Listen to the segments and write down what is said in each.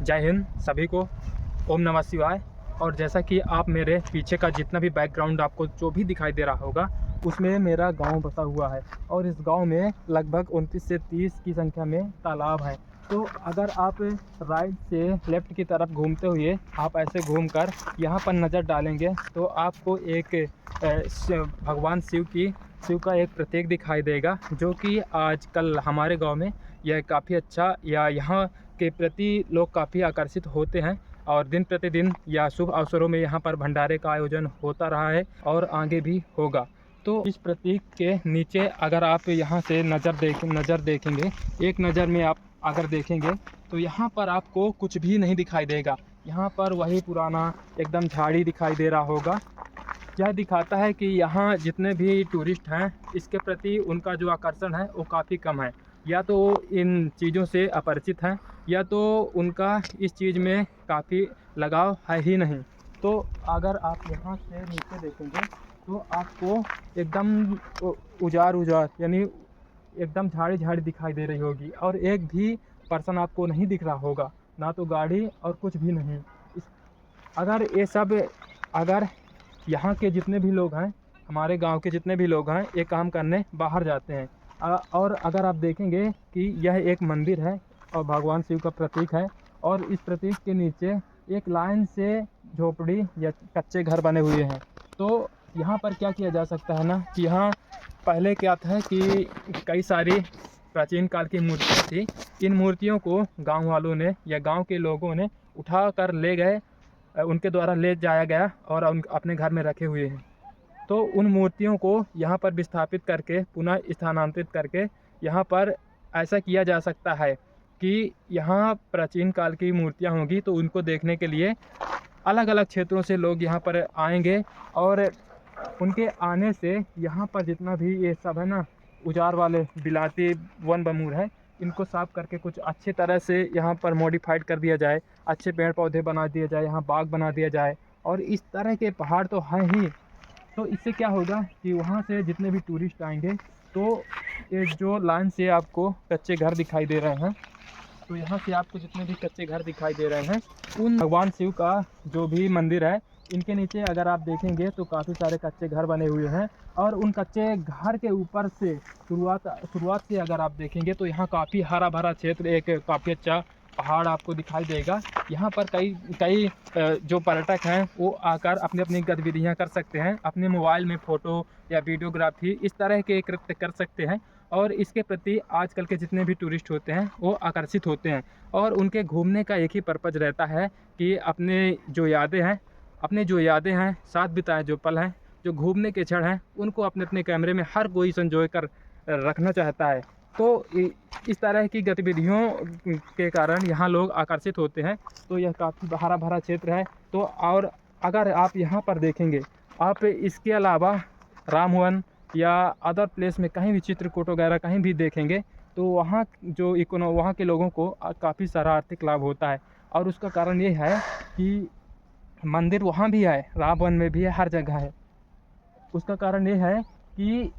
जय हिंद सभी को, ओम नमः शिवाय। और जैसा कि आप मेरे पीछे का जितना भी बैकग्राउंड आपको जो भी दिखाई दे रहा होगा, उसमें मेरा गांव बसा हुआ है और इस गांव में लगभग 29 से 30 की संख्या में तालाब है। तो अगर आप राइट से लेफ़्ट की तरफ घूमते हुए आप ऐसे घूमकर यहाँ पर नज़र डालेंगे तो आपको एक भगवान शिव का एक प्रतीक दिखाई देगा, जो कि आजकल हमारे गांव में यह काफ़ी अच्छा या यहाँ के प्रति लोग काफ़ी आकर्षित होते हैं और दिन प्रतिदिन या शुभ अवसरों में यहाँ पर भंडारे का आयोजन होता रहा है और आगे भी होगा। तो इस प्रतीक के नीचे अगर आप यहाँ से नज़र देखेंगे, एक नज़र में आप अगर देखेंगे तो यहाँ पर आपको कुछ भी नहीं दिखाई देगा। यहाँ पर वही पुराना एकदम झाड़ी दिखाई दे रहा होगा। यह दिखाता है कि यहाँ जितने भी टूरिस्ट हैं इसके प्रति उनका जो आकर्षण है वो काफ़ी कम है, या तो इन चीज़ों से अपरिचित हैं या तो उनका इस चीज़ में काफ़ी लगाव है ही नहीं। तो अगर आप यहाँ से नीचे देखेंगे तो आपको एकदम उजाड़ यानी एकदम झाड़ी दिखाई दे रही होगी और एक भी पर्सन आपको नहीं दिख रहा होगा, ना तो गाड़ी और कुछ भी नहीं। अगर यहाँ के जितने भी लोग हैं, हमारे गांव के जितने भी लोग हैं, ये काम करने बाहर जाते हैं। और अगर आप देखेंगे कि यह एक मंदिर है और भगवान शिव का प्रतीक है और इस प्रतीक के नीचे एक लाइन से झोपड़ी या कच्चे घर बने हुए हैं। तो यहाँ पर क्या किया जा सकता है ना कि यहाँ पहले क्या था कि कई सारी प्राचीन काल की मूर्तियाँ थी। इन मूर्तियों को गांव वालों ने या गांव के लोगों ने उठा कर ले गए, उनके द्वारा ले जाया गया और अपने घर में रखे हुए हैं। तो उन मूर्तियों को यहाँ पर विस्थापित करके पुनः स्थानांतरित करके यहाँ पर ऐसा किया जा सकता है कि यहाँ प्राचीन काल की मूर्तियाँ होंगी तो उनको देखने के लिए अलग अलग क्षेत्रों से लोग यहाँ पर आएंगे और उनके आने से यहाँ पर जितना भी ये सब है ना उजाड़ वाले बिलाती वन बमूर है, इनको साफ करके कुछ अच्छे तरह से यहाँ पर मॉडिफाइड कर दिया जाए, अच्छे पेड़ पौधे बना दिए जाए, यहाँ बाग बना दिया जाए। और इस तरह के पहाड़ तो हैं ही, तो इससे क्या होगा कि वहाँ से जितने भी टूरिस्ट आएंगे तो ये जो लाइन से आपको कच्चे घर दिखाई दे रहे हैं, तो यहाँ से आपको जितने भी कच्चे घर दिखाई दे रहे हैं उन भगवान शिव का जो भी मंदिर है, इनके नीचे अगर आप देखेंगे तो काफ़ी सारे कच्चे घर बने हुए हैं। और उन कच्चे घर के ऊपर से शुरुआत से अगर आप देखेंगे तो यहाँ काफ़ी हरा भरा क्षेत्र, एक काफ़ी अच्छा पहाड़ आपको दिखाई देगा। यहाँ पर कई जो पर्यटक हैं वो आकर अपनी अपनी गतिविधियाँ कर सकते हैं, अपने मोबाइल में फ़ोटो या वीडियोग्राफी इस तरह के कृत्य कर सकते हैं। और इसके प्रति आजकल के जितने भी टूरिस्ट होते हैं वो आकर्षित होते हैं और उनके घूमने का एक ही पर्पज़ रहता है कि अपने जो यादें हैं साथ बिताए जो पल हैं, जो घूमने के क्षण हैं, उनको अपने अपने कैमरे में हर कोई संजो कर रखना चाहता है। तो इस तरह की गतिविधियों के कारण यहाँ लोग आकर्षित होते हैं। तो यह काफ़ी हरा भरा क्षेत्र है। तो और अगर आप यहाँ पर देखेंगे, आप इसके अलावा रामवन या अदर प्लेस में कहीं भी चित्रकूट वगैरह कहीं भी देखेंगे तो वहाँ वहाँ के लोगों को काफ़ी सारा आर्थिक लाभ होता है। और उसका कारण ये है कि मंदिर वहाँ भी है, रामवन में भी है, हर जगह है। उसका कारण ये है कि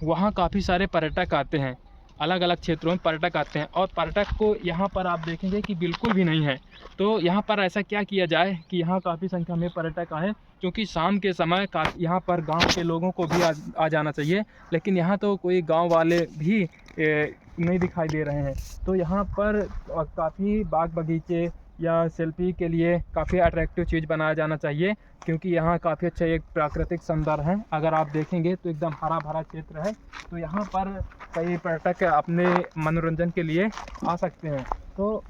वहाँ काफ़ी सारे पर्यटक आते हैं, अलग अलग क्षेत्रों में पर्यटक आते हैं और पर्यटक को यहाँ पर आप देखेंगे कि बिल्कुल भी नहीं है। तो यहाँ पर ऐसा क्या किया जाए कि यहाँ काफ़ी संख्या में पर्यटक आएँ, क्योंकि शाम के समय यहाँ पर गांव के लोगों को भी आ जाना चाहिए, लेकिन यहाँ तो कोई गांव वाले भी नहीं दिखाई दे रहे हैं। तो यहाँ पर काफ़ी बाग बगीचे या सेल्फी के लिए काफ़ी अट्रैक्टिव चीज़ बनाया जाना चाहिए, क्योंकि यहाँ काफ़ी अच्छा एक प्राकृतिक सौंदर्य है। अगर आप देखेंगे तो एकदम हरा भरा क्षेत्र है। तो यहाँ पर कई पर्यटक अपने मनोरंजन के लिए आ सकते हैं। तो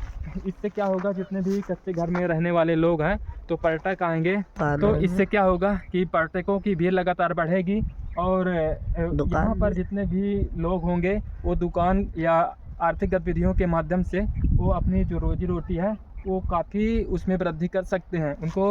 इससे क्या होगा, जितने भी कच्चे घर में रहने वाले लोग हैं तो पर्यटक आएंगे, तो इससे क्या होगा कि पर्यटकों की भीड़ लगातार बढ़ेगी और यहाँ पर जितने भी लोग होंगे वो दुकान या आर्थिक गतिविधियों के माध्यम से वो अपनी जो रोजी रोटी है वो काफ़ी उसमें वृद्धि कर सकते हैं। उनको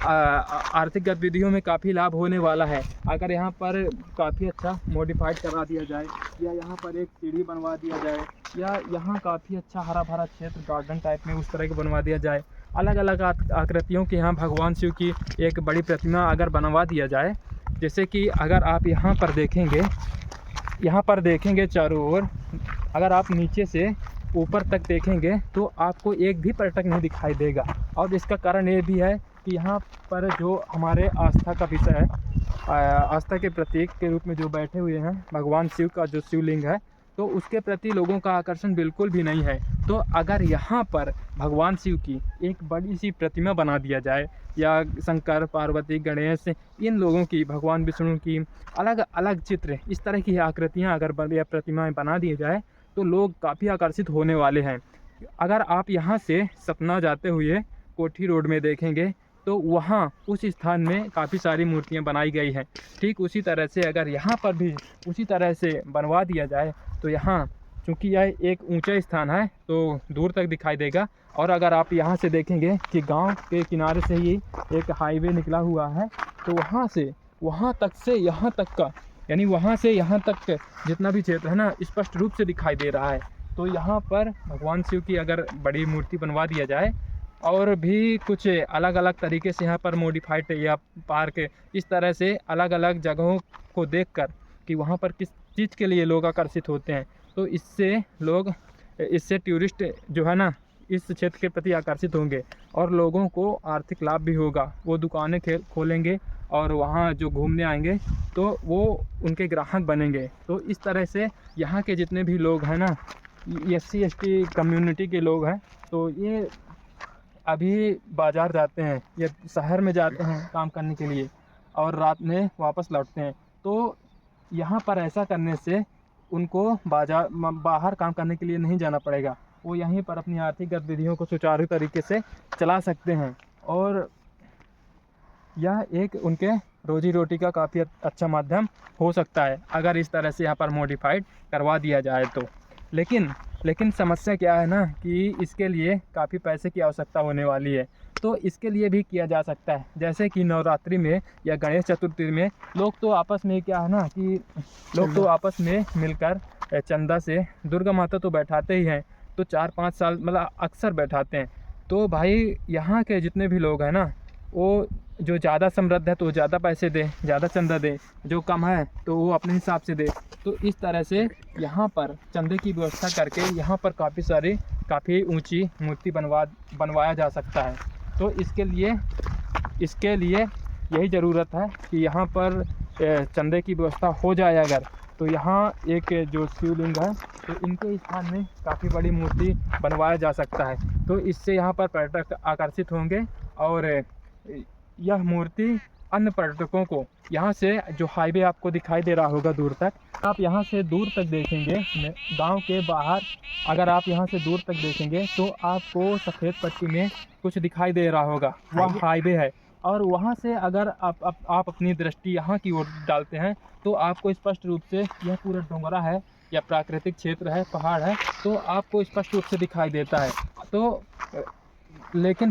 आर्थिक गतिविधियों में काफ़ी लाभ होने वाला है। अगर यहाँ पर काफ़ी अच्छा मॉडिफाइड करा दिया जाए या यहाँ पर एक सीढ़ी बनवा दिया जाए या यहाँ काफ़ी अच्छा हरा भरा क्षेत्र गार्डन टाइप में उस तरह के बनवा दिया जाए, अलग अलग आकृतियों के यहाँ भगवान शिव की एक बड़ी प्रतिमा अगर बनवा दिया जाए, जैसे कि अगर आप यहाँ पर देखेंगे चारों ओर, अगर आप नीचे से ऊपर तक देखेंगे तो आपको एक भी पर्यटक नहीं दिखाई देगा। और इसका कारण ये भी है कि यहाँ पर जो हमारे आस्था का विषय है, आस्था के प्रतीक के रूप में जो बैठे हुए हैं भगवान शिव का जो शिवलिंग है, तो उसके प्रति लोगों का आकर्षण बिल्कुल भी नहीं है। तो अगर यहाँ पर भगवान शिव की एक बड़ी सी प्रतिमा बना दिया जाए, या शंकर, पार्वती, गणेश, इन लोगों की, भगवान विष्णु की अलग अलग चित्र, इस तरह की आकृतियाँ अगर या प्रतिमाएँ बना दी जाए तो लोग काफ़ी आकर्षित होने वाले हैं। अगर आप यहाँ से सतना जाते हुए कोठी रोड में देखेंगे तो वहाँ उस स्थान में काफ़ी सारी मूर्तियाँ बनाई गई हैं। ठीक उसी तरह से अगर यहाँ पर भी उसी तरह से बनवा दिया जाए तो यहाँ, चूँकि यह एक ऊंचा स्थान है तो दूर तक दिखाई देगा। और अगर आप यहाँ से देखेंगे कि गांव के किनारे से ही एक हाईवे निकला हुआ है, तो वहाँ से वहाँ तक से यहाँ तक का, यानी वहाँ से यहाँ तक जितना भी क्षेत्र है ना, स्पष्ट रूप से दिखाई दे रहा है। तो यहाँ पर भगवान शिव की अगर बड़ी मूर्ति बनवा दिया जाए और भी कुछ अलग अलग तरीके से यहाँ पर मॉडिफाइड या पार्क, इस तरह से अलग अलग जगहों को देखकर कि वहाँ पर किस चीज़ के लिए लोग आकर्षित होते हैं, तो इससे टूरिस्ट जो है ना इस क्षेत्र के प्रति आकर्षित होंगे और लोगों को आर्थिक लाभ भी होगा। वो दुकानें खोलेंगे और वहाँ जो घूमने आएंगे तो वो उनके ग्राहक बनेंगे। तो इस तरह से यहाँ के जितने भी लोग हैं ना, SC ST कम्युनिटी के लोग हैं, तो ये अभी बाज़ार जाते हैं या शहर में जाते हैं काम करने के लिए और रात में वापस लौटते हैं। तो यहाँ पर ऐसा करने से उनको बाहर काम करने के लिए नहीं जाना पड़ेगा, वो यहीं पर अपनी आर्थिक गतिविधियों को सुचारू तरीके से चला सकते हैं और यह एक उनके रोजी रोटी का काफ़ी अच्छा माध्यम हो सकता है अगर इस तरह से यहाँ पर मॉडिफाइड करवा दिया जाए तो। लेकिन समस्या क्या है ना कि इसके लिए काफ़ी पैसे की आवश्यकता होने वाली है। तो इसके लिए भी किया जा सकता है, जैसे कि नवरात्रि में या गणेश चतुर्थी में लोग तो आपस में क्या है ना कि लोग तो आपस में मिलकर चंदा से दुर्गा माता तो बैठाते ही हैं, तो 4-5 साल मतलब अक्सर बैठाते हैं। तो भाई यहाँ के जितने भी लोग हैं ना, वो जो ज़्यादा समृद्ध है तो वो ज़्यादा पैसे दे, ज़्यादा चंदा दे, जो कम है तो वो अपने हिसाब से दे। तो इस तरह से यहाँ पर चंदे की व्यवस्था करके यहाँ पर काफ़ी ऊंची मूर्ति बनवाया जा सकता है। तो इसके लिए यही ज़रूरत है कि यहाँ पर चंदे की व्यवस्था हो जाए अगर, तो यहाँ एक जो शिवलिंग है तो इनके स्थान में काफ़ी बड़ी मूर्ति बनवाया जा सकता है। तो इससे यहाँ पर पर्यटक आकर्षित होंगे और यह मूर्ति अन्य पर्यटकों को, यहाँ से जो हाईवे आपको दिखाई दे रहा होगा दूर तक, आप यहाँ से दूर तक देखेंगे गांव के बाहर, अगर आप यहाँ से दूर तक देखेंगे तो आपको सफ़ेद पट्टी में कुछ दिखाई दे रहा होगा, वह हाईवे है। और वहाँ से अगर आप अपनी दृष्टि यहाँ की ओर डालते हैं तो आपको स्पष्ट रूप से यह पूरा डोंगरा है या प्राकृतिक क्षेत्र है, पहाड़ है, तो आपको स्पष्ट रूप से दिखाई देता है। तो लेकिन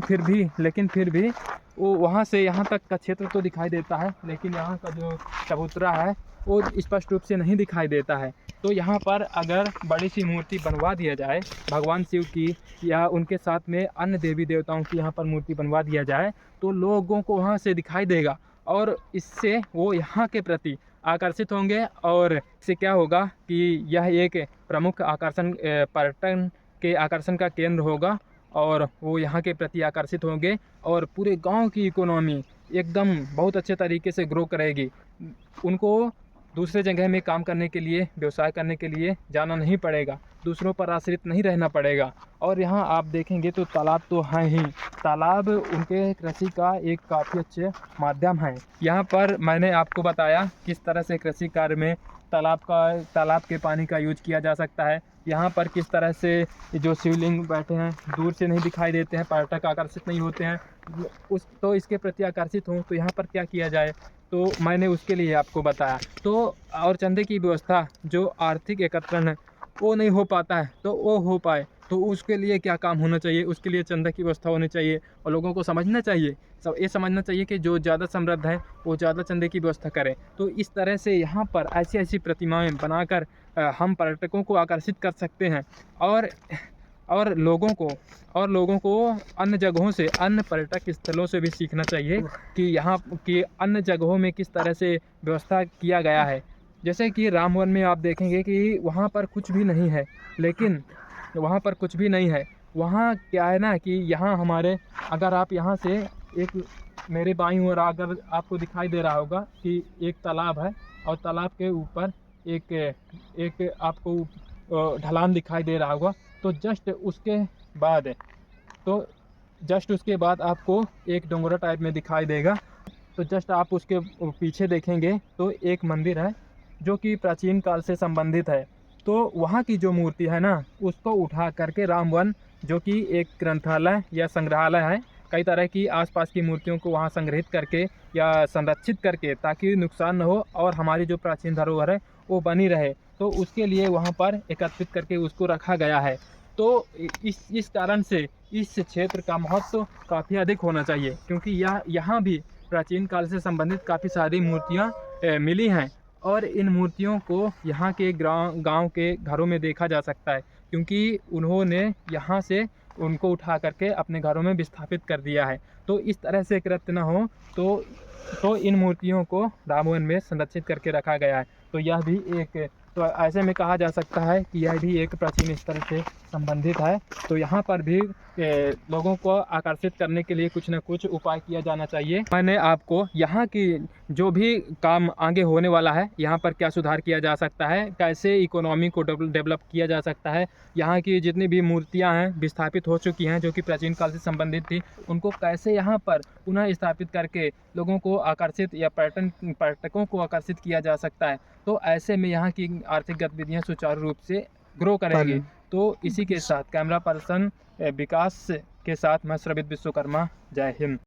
फिर भी वो वहाँ से यहाँ तक का क्षेत्र तो दिखाई देता है, लेकिन यहाँ का जो चबूतरा है वो स्पष्ट रूप से नहीं दिखाई देता है। तो यहाँ पर अगर बड़ी सी मूर्ति बनवा दिया जाए भगवान शिव की या उनके साथ में अन्य देवी देवताओं की यहाँ पर मूर्ति बनवा दिया जाए तो लोगों को वहाँ से दिखाई देगा और इससे वो यहाँ के प्रति आकर्षित होंगे। और इससे क्या होगा कि यह एक प्रमुख आकर्षण, पर्यटन के आकर्षण का केंद्र होगा और वो यहाँ के प्रति आकर्षित होंगे और पूरे गांव की इकोनॉमी एकदम बहुत अच्छे तरीके से ग्रो करेगी। उनको दूसरे जगह में काम करने के लिए, व्यवसाय करने के लिए जाना नहीं पड़ेगा, दूसरों पर आश्रित नहीं रहना पड़ेगा। और यहाँ आप देखेंगे तो तालाब तो हैं ही, तालाब उनके कृषि का एक काफ़ी अच्छे माध्यम है। यहाँ पर मैंने आपको बताया किस तरह से कृषि कार्य में तालाब के पानी का यूज किया जा सकता है। यहाँ पर किस तरह से जो शिवलिंग बैठे हैं दूर से नहीं दिखाई देते हैं, पर्यटक आकर्षित नहीं होते हैं, तो इसके प्रति आकर्षित हों तो यहाँ पर क्या किया जाए, तो मैंने उसके लिए आपको बताया। तो और चंदे की व्यवस्था जो आर्थिक एकत्रण है वो नहीं हो पाता है, तो वो हो पाए तो उसके लिए क्या काम होना चाहिए, उसके लिए चंदा की व्यवस्था होनी चाहिए और लोगों को समझना चाहिए, सब ये समझना चाहिए कि जो ज़्यादा समृद्ध है वो ज़्यादा चंदे की व्यवस्था करें। तो इस तरह से यहाँ पर ऐसी प्रतिमाएं बनाकर हम पर्यटकों को आकर्षित कर सकते हैं और लोगों को अन्य जगहों से, अन्य पर्यटक स्थलों से भी सीखना चाहिए कि यहाँ की अन्य जगहों में किस तरह से व्यवस्था किया गया है। जैसे कि रामवन में आप देखेंगे कि वहाँ पर कुछ भी नहीं है, लेकिन वहाँ पर कुछ भी नहीं है। वहाँ क्या है ना कि यहाँ हमारे, अगर आप यहाँ से एक, मेरे बाईं ओर अगर आपको दिखाई दे रहा होगा कि एक तालाब है, और तालाब के ऊपर एक एक आपको ढलान दिखाई दे रहा होगा। तो जस्ट उसके बाद आपको एक डोंगरा टाइप में दिखाई देगा। तो जस्ट आप उसके पीछे देखेंगे तो एक मंदिर है जो कि प्राचीन काल से संबंधित है। तो वहाँ की जो मूर्ति है ना, उसको उठा करके रामवन, जो कि एक ग्रंथालय या संग्रहालय है, कई तरह की आसपास की मूर्तियों को वहाँ संग्रहित करके या संरक्षित करके, ताकि नुकसान न हो और हमारी जो प्राचीन धरोहर है वो बनी रहे, तो उसके लिए वहाँ पर एकत्रित करके उसको रखा गया है। तो इस कारण से इस क्षेत्र का महत्व काफ़ी अधिक होना चाहिए, क्योंकि यहाँ भी प्राचीन काल से संबंधित काफ़ी सारी मूर्तियाँ मिली हैं, और इन मूर्तियों को यहाँ के गांव के घरों में देखा जा सकता है, क्योंकि उन्होंने यहाँ से उनको उठा करके अपने घरों में विस्थापित कर दिया है। तो इस तरह से कृत्य न हो, तो इन मूर्तियों को रामवन में संरक्षित करके रखा गया है। तो यह भी एक, तो ऐसे में कहा जा सकता है कि यह भी एक प्राचीन स्थल से संबंधित है। तो यहाँ पर भी लोगों को आकर्षित करने के लिए कुछ न कुछ उपाय किया जाना चाहिए। मैंने आपको यहाँ की जो भी काम आगे होने वाला है, यहाँ पर क्या सुधार किया जा सकता है, कैसे इकोनॉमी को डेवलप किया जा सकता है, यहाँ की जितनी भी मूर्तियाँ हैं विस्थापित हो चुकी हैं जो कि प्राचीन काल से संबंधित थी, उनको कैसे यहाँ पर पुनः स्थापित करके लोगों को आकर्षित या पर्यटकों को आकर्षित किया जा सकता है। तो ऐसे में यहाँ की आर्थिक गतिविधियाँ सुचारू रूप से ग्रो करेंगी। तो इसी के साथ कैमरा पर्सन विकास के साथ मैं श्रवित विश्वकर्मा, जय हिंद।